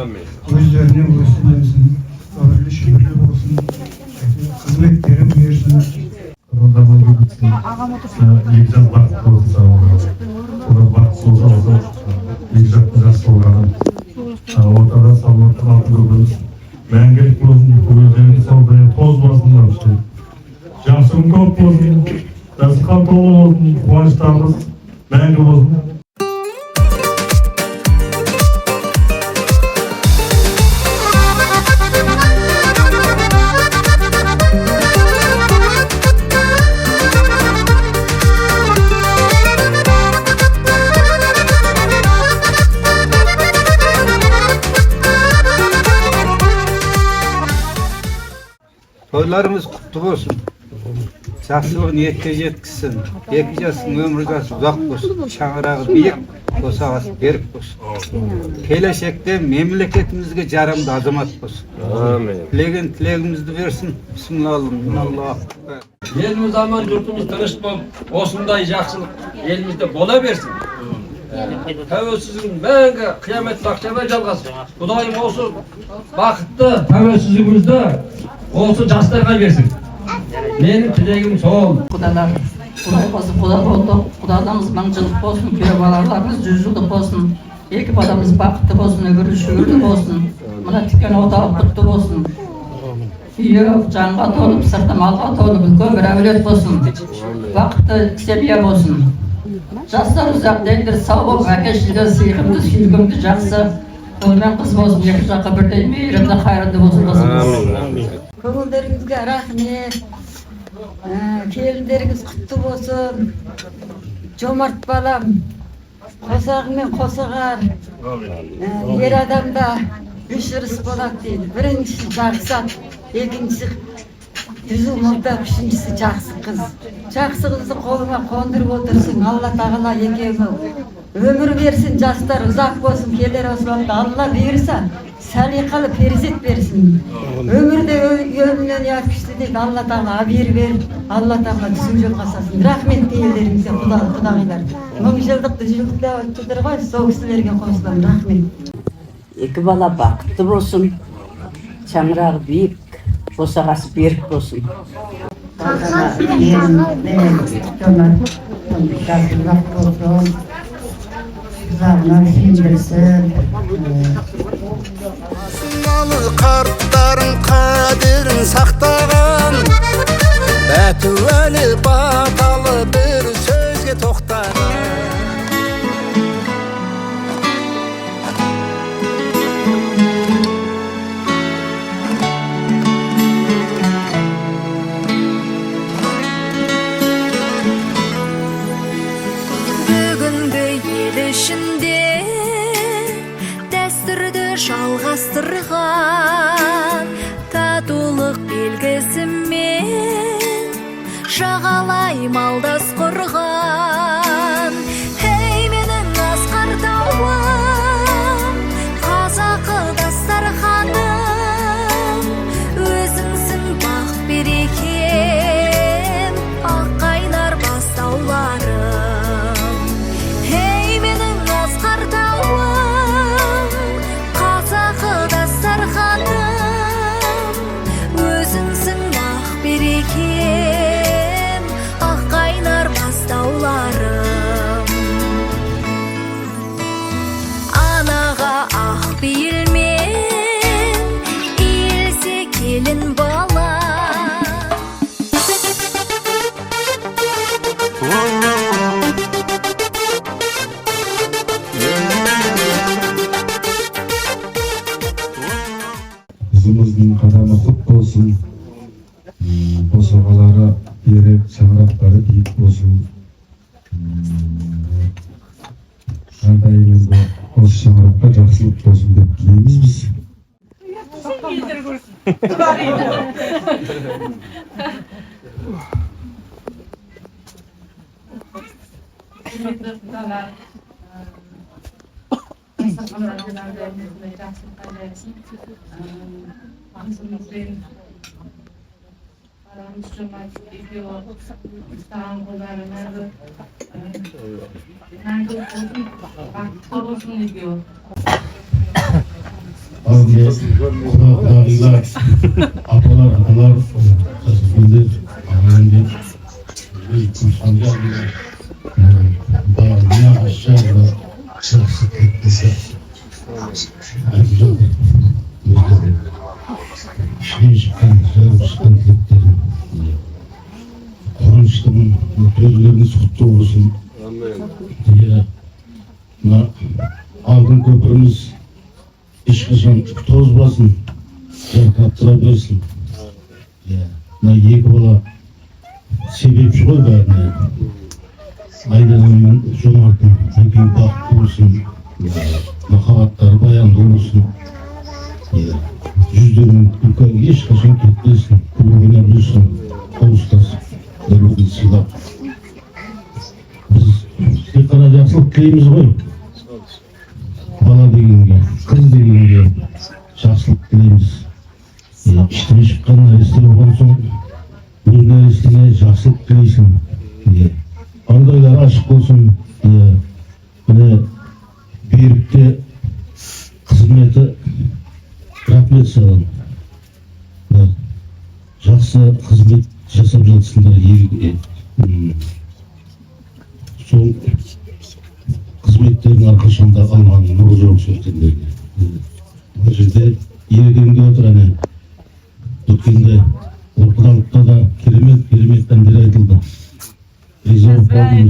Amin. Özlerine göstermesin, ömürlü şükürlü olsun, hizmetlerin versin. Kırıldamalı bitsin. Egzam vakti olsa ona vakti olsa egzam kızası olalım. Ortada sallatın altı kılınız. Мәңгілік болсын, көздеріңді салдырып тоз басындар үшін. Жақсың көп болсын, жасқа толы болсын, қуаныштарымыз мәңгі болсын. Toylarımız kutlu olsun. Жақсылық ниетке жеткізсін. Екі жасың өмір жасы ұзақ болсын. Шаңырағы биік, босағасы берік болсын. Келешекте мемлекетімізге жарамды азамат болсын. Тілеген тілегімізді берсін. Бисмиллахиррахманиррахим. Елimiz aman, yurtumuz tыныш болып, осындай жақсылық елімізде бола берсін. Тәуелсіздігін мәңгі қиямет бақшабай жалғасын. Құдайым осы бақытты тәуелсіздігімізді осы жастарға берсін. Менің тілегім сол. Құдалар, Құдай болсын, құда болдық. Құдаларымыз маңжылық болсын, күйеу балаларымыз 100 жылдық болсын. Екі баламыз бақытты болсын, өмірі шүгірлі болсын. Мына тіккен отау құтты болсын. Үйі жанға толып, сырты малға толып, үлкен бір әулет болсын. Бақытты семья болсын. Жастар ұзақ дендір сау болып, әкешілігі, сыйқымды, сүйгімді жақсы. Ұл мен қыз болсын, екі жаққа бірдей мейірімді, қайырымды болсын қызымыз. Көңілдеріңізге рахмет. Келіндеріңіз құтты болсын. Жомарт балам, қосағымен қосағар. Ер адамда үш ырыс болады дейді. Біріншісі жақсы ат, екіншісі түзу мұрда, үшіншісі жақсы қыз. Жақсы қызды қолыңа қондырып отырсың. Алла тағала екеуіңе өмір берсін, жастар ұзақ болсын. Келер осы уақытта Алла бұйырса, салиқалы перзент берсін. Өмірде өлімнен ұят күшті дейді. Алла тағала абыр беріп, Алла тағала түсін жолға салсын. Рахмет елдеріңізге, құдағилар. 1000 жылдық дүжілдікте өттідір ғой, сол кісілерге қосылам. Рахмет. Екі бала бақытты болсын, шаңырағы биік, босағасы берік болсын. Қарттарын қадірін сақтаған, бәтуәлі баталы бір сөзге тоқтаған. Жалғастырған татулық белгісімен жағалай малдас құрған. Ей менің асқар тауым, қазақы дастарханым, өзіңсің бақ берекем, аққайнар бастауларым. Ей менің асқар тауым, қазақы дастарханым, өзіңсің ақ берекем, ақ қайнар бастауларым. Анаға ақ бейілмен иілсе келін бала. Қызымыздың қадамы құт болсын, босағалары берік, шаңырақтары биік болсын. Әрдайым осы шаңыраққа жақсылық болсын деп тілейміз біз. Ağabey, Kudağılar, Atalar, Kasıfındır, Ağabey'de, Kumsalcı abiler, Bağlıya aşağıda, Şahsıklıklısı, Ayrıca işine çıkan sıkıntılıkların, Kuruluşların nötrleriniz kutlu olsun. Diye, Altın Köprümüz işkışan toz basın, yakattıra versin. Екі бала себепші ғой бәріне. Айданың мен Жомартың екеуі бақытты болсын, махаббаттары баянды болсын. Жүздерінің күлкі ешқашан кетпесін, күлі ойнап жүрсін, қауыстасып, бірлігін сыйлап. Біз тек қана жақсылық тілейміз ғой. Бала дегенге, қыз дегенге жақсылық тілейміз. İşten çıkan нәресте болған соң, өз нәрестеңе жақсылық тілейсің. Андайлар ашық болсын. Міне берікте қызметі рахмет саған. Жақсы қызмет жасап жатсыңдар. Сол қызметтердің арқасында алған нұры жоқ сөздерге. Бұл жерде ерегенге отыр әне. Өткенде Орқыдалықта да керемет әндер айтылды. Риза болып қалдым.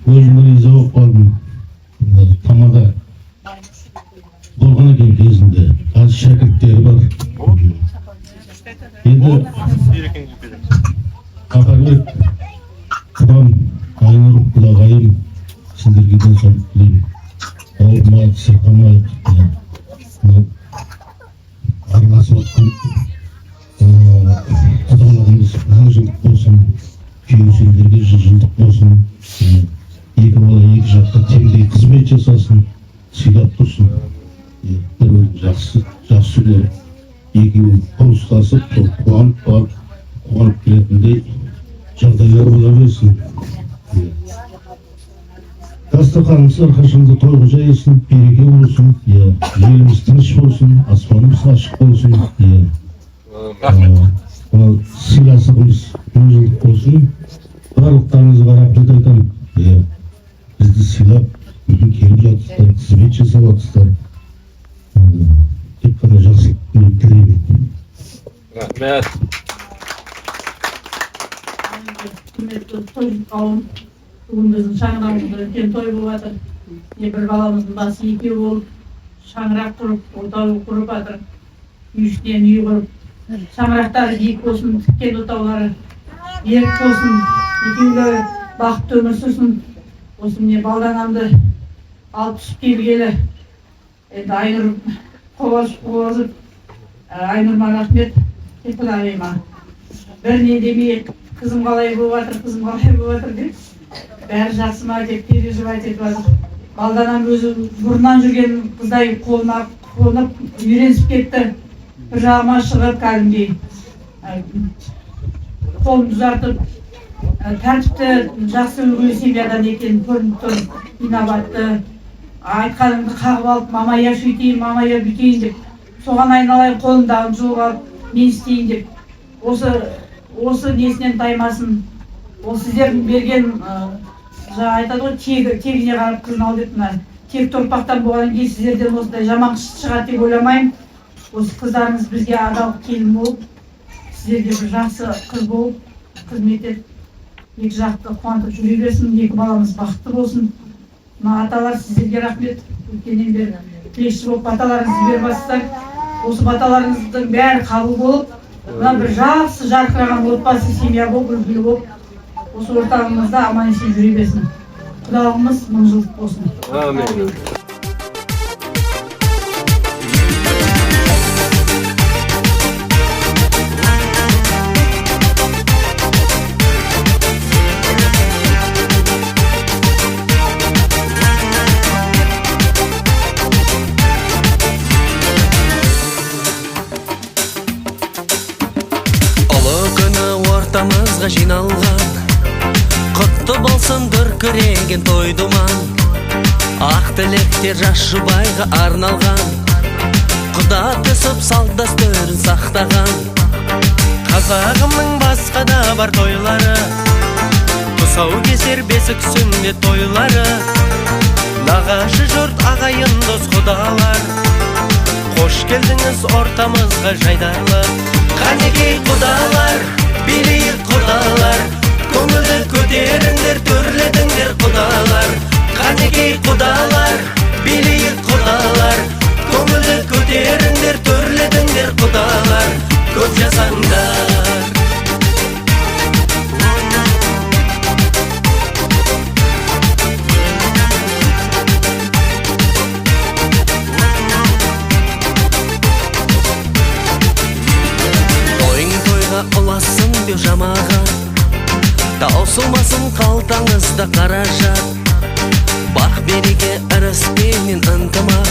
Өзім риза болып қалдым. Тамада болған екен кезінде. Қазір шәкірттері бар. Енді Қапарбек, Құдам, Айнұр, Құдағайым, сендерге денсаулық тілеймін. Ауырмайық, сырқамайық. Араласып отқан құдалығымыз жылдық болсын, күйеусендерге жылдық болсын, екі бала екі жақта теңдей қызмет жасасын, сыйлап тұрсын. Жақсы көріп, екеуі қауыстасып, қуанып келетіндей жағдайлар бола берсін. Дастарханымыз әрқашанда тойға жайылсын, береке болсын, еліміз тыныш болсын, аспанымыз ашық болсын. Сыйластығымыз жылдық болсын. Барлықтарыңызға рахмет айтамын. Бізді сыйлап, келіп жатырсыздар, қызмет жасап жатырсыздар. Тек қана жақсылық тілеймін. Рахмет. Құрметті той қауым, бүгін біздің шаңырағымызда үлкен той болып жатыр. Бір баламыздың басы екеу болып, шаңырақ құрып, отау құрып жатыр. Үй үстінен үй құрып, шаңырақтары биік болсын, тіккен отаулары берік болсын, екеулері бақытты өмір сүрсін. Осы міне балданамды алып түсіп келгелі. Енді Айнұр қобалжып, Айнұрма рахмет, Кепілағайма. Бір не демей, қызым қалай болып жатыр деп. Бәрі жақсы ма деп переживай етіп жатыр. Балданам өзі бұрыннан жүрген қыздай қолынап үйренісіп кетті. Бір жағыма шығып кәдімгідей қолын ұзартып, тәртіпті жақсы үлгі семьядан екенін көрініп тұр. Инабатты, айтқанымды қағып алып, мамая сөйтейін, мамая бүйтейін деп, соған айналайын, қолымдағын жұлып алып, мен істейін деп. Осы несінен таймасын. Ол сіздердің берген, айтады ғой, тегіне қарап қызын ал деп, тек торпақтан болғаннан кейін сіздерден осындай жаман шығады деп ойламаймын. Осы қыздарыңыз бізге адал келін болып, сіздерге бір жақсы қыз болып, қызмет етіп, екі жақты қуантып жүре берсін, екі баламыз бақытты болсын. Аталар, сіздерге рахмет. Өткеннен бері тілекші болып баталарыңызды беріп жатсыздар. Осы баталарыңыздың бәрі қабыл болып, бір жақсы жарқыраған отбасы, семья болып, үлгілі болып, осы орталығымызда аман есен жүре берсін. Құдалығымыз мың жылдық болсын. Амин. Ортамызға жиналған, құтты болсын дүркіреген той думан. Ақ тілектер жас жұбайға арналған, құда түсіп салт дәстүрін сақтаған. Қазағымның басқа да бар тойлары, тұсау кесер бесік сүннет тойлары. Нағашы жұрт ағайын дос құдалар, қош келдіңіз ортамызға жайдарлы. Қанекей құдалар, билейік құдалар, көңілді көтеріңдер, төрлетіңдер құдалар. Қанекей құдалар, билейік құдалар, көңілді көтеріңдер, төрлетіңдер құдалар. Көп жасаңдар. Тойың тойға ұласын деу жамаған, таусылмасын қалтаңызда қаражат. Бақ береке ырыспенен ынтымақ,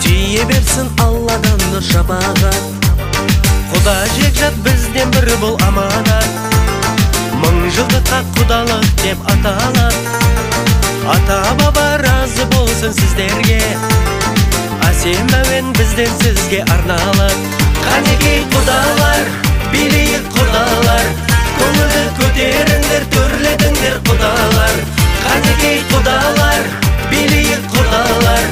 тие берсін Алладан нұр шапағат. Құда жекжат бізден бір бұл аманат, мың жылдыққа құдалық деп аталат. Ата баба разы болсын сіздерге, әсем әуен бізден сізге арналат. Қанекей құдалар, билейік құдалар, көңілді көтеріңдер, төрлетіңдер құдалар. Қанекей құдалар, билейік құдалар,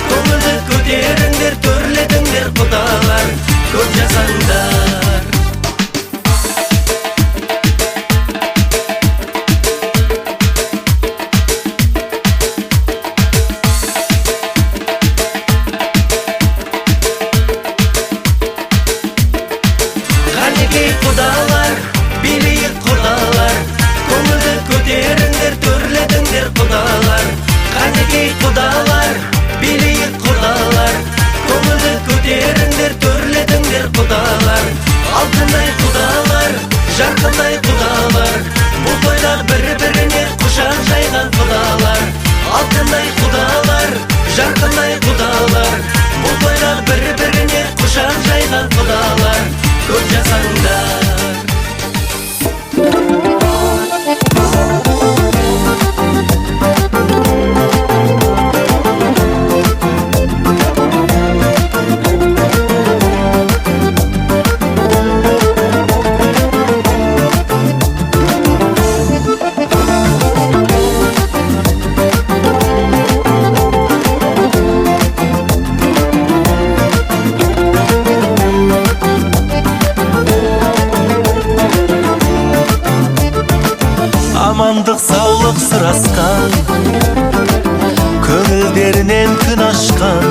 көңілді көтеріңдер, төрлетіңдер құдалар. Көп жасаңдар. Қанекей құдалар, билейік құдалар, көңілді көтеріңдер, төрлетіңдер құдалар. Қанекей құдалар, билейік құдалар, көңілді көтеріңдер, төрлетіңдер құдалар. Алтындай құдалар, жарқындай құдалар, бұл тойда бір-біріне құшақ жайған құдалар. Алтындай құдалар, жарқындай құдалар, бұл тойда бір-біріне құшақ жайған құдалар. Көп жасаңдар. Амандық саулық сұрасқан, көңілдерінен күн ашқан,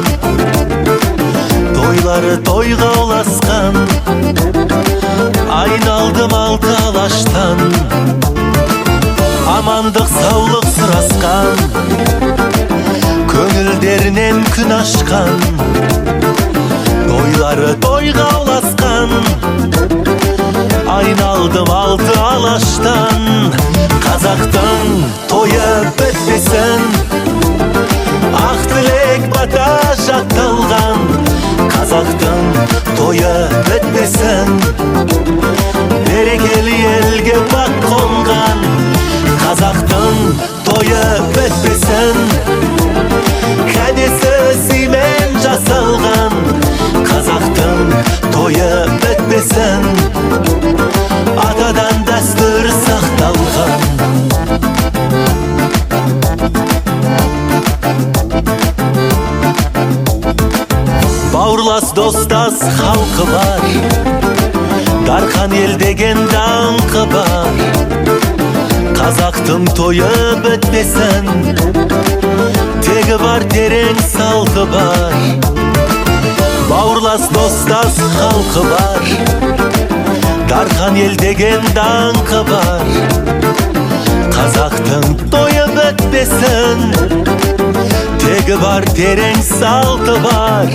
тойлары тойға ұласқан, айналдым алты алаштан. Амандық саулық сұрасқан, көңілдерінен күн ашқан, тойлары тойға ұласқан, айналдым алты алаштан. Қазақтың тойы бітпесін, ақ тілек бата жатталған. Қазақтың тойы бітпесін, берекелі елге бақ қонған. Қазақтың тойы бітпесін, кәдесі сыймен жасалған. Қазақтың тойы бітпесін, атадан дәстүр сақталған. Бауырлас достас халқы бар, Дархан ел деген даңқы бар. Қазақтың тойы бітпесін, тегі бар терең салты бар. Бауырлас достас халқы бар, Дархан ел деген даңқы бар. Қазақтың тойы бітпесін, тегі бар терең салты бар.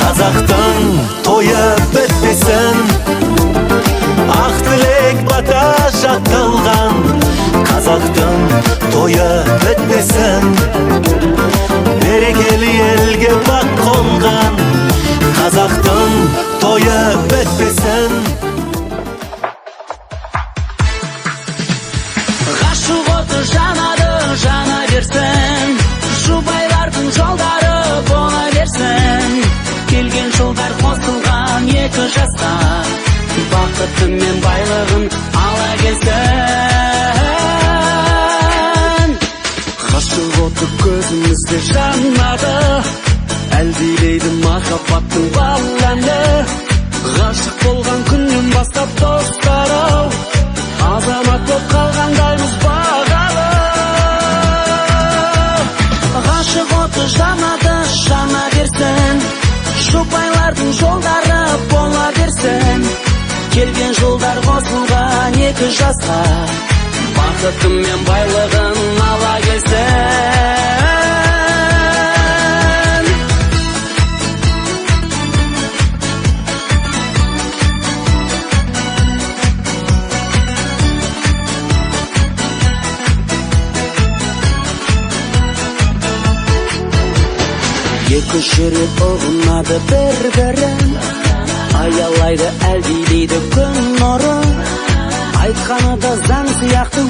Қазақтың тойы бітпесін, ақ тілек бата жатталған. Қазақтың тойы бітпесін, берекелі елге бақ қонған. Қазақтың тойы бітпесін. Ғашық оты жанады, жана берсін. Жұбай мен байлығын ала келсін. Ғашық оты көзімізде жанады, әлдилейді махаббаттың баланы. Ғашық болған күннен бастап достар-ау, азамат боп қалғандаймыз бағалы. Ғашық оты жанады, жана берсін, жұбайлардың жолдары бола берсін. Келген жылдар қосылған екі жасқа, бақытым мен байлығын ала келсін. Екі жүрек ұғынады бір-бірін, аялайды, әлдилейді күн нұры. Айтқаны да заң сияқты